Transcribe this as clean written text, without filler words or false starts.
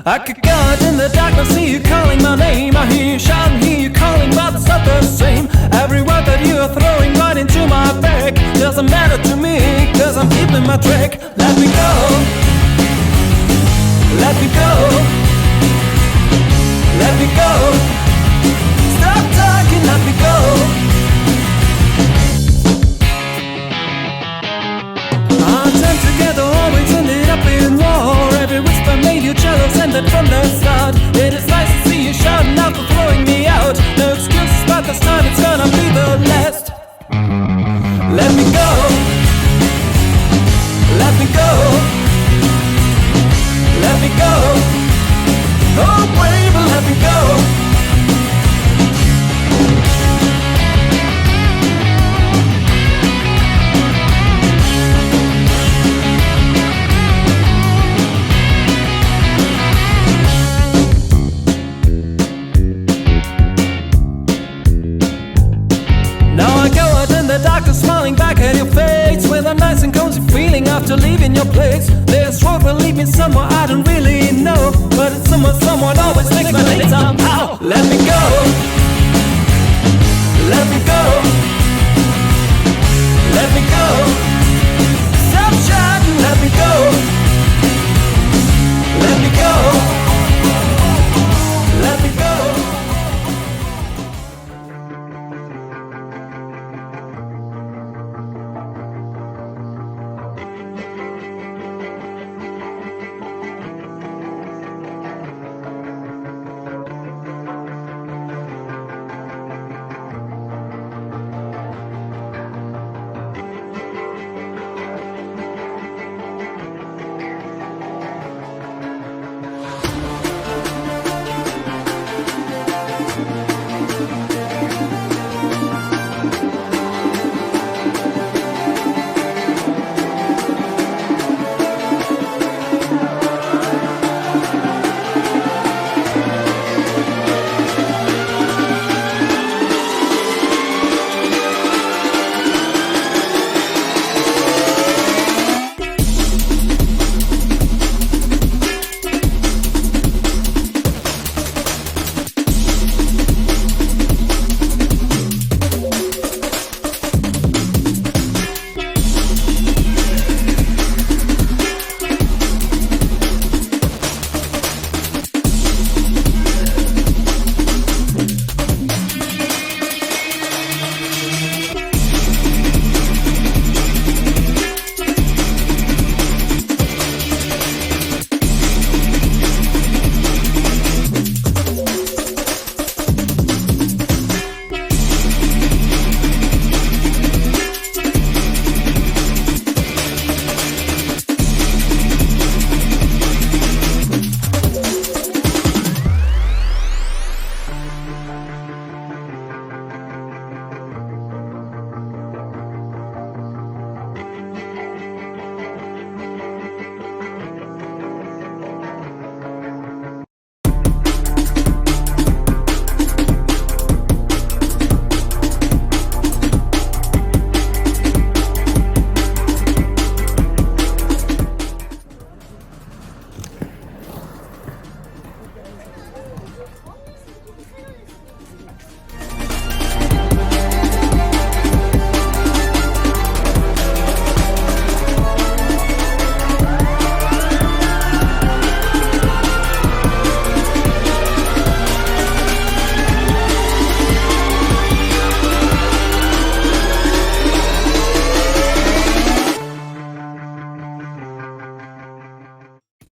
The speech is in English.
I could go out in the dark and see you calling my name. I hear you shouting, hear you calling, but it's not the same. Every word that you are throwing right into my back doesn't matter to me, cause I'm keeping my track. Let me go, let me go, let me go. Stop talking, let me go. Our time together always ended up in war. Every whisper made you jealous, and that from the start. It is nice to see you shouting out for throwing me out. No excuses, but this time it's gonna be the last. Let me go, let me go, let me go. Oh baby, let me go. Smiling back at your face with a nice and cozy feeling after leaving your place. This road will lead me somewhere I don't really know, but it's someone always makes my day somehow. Let me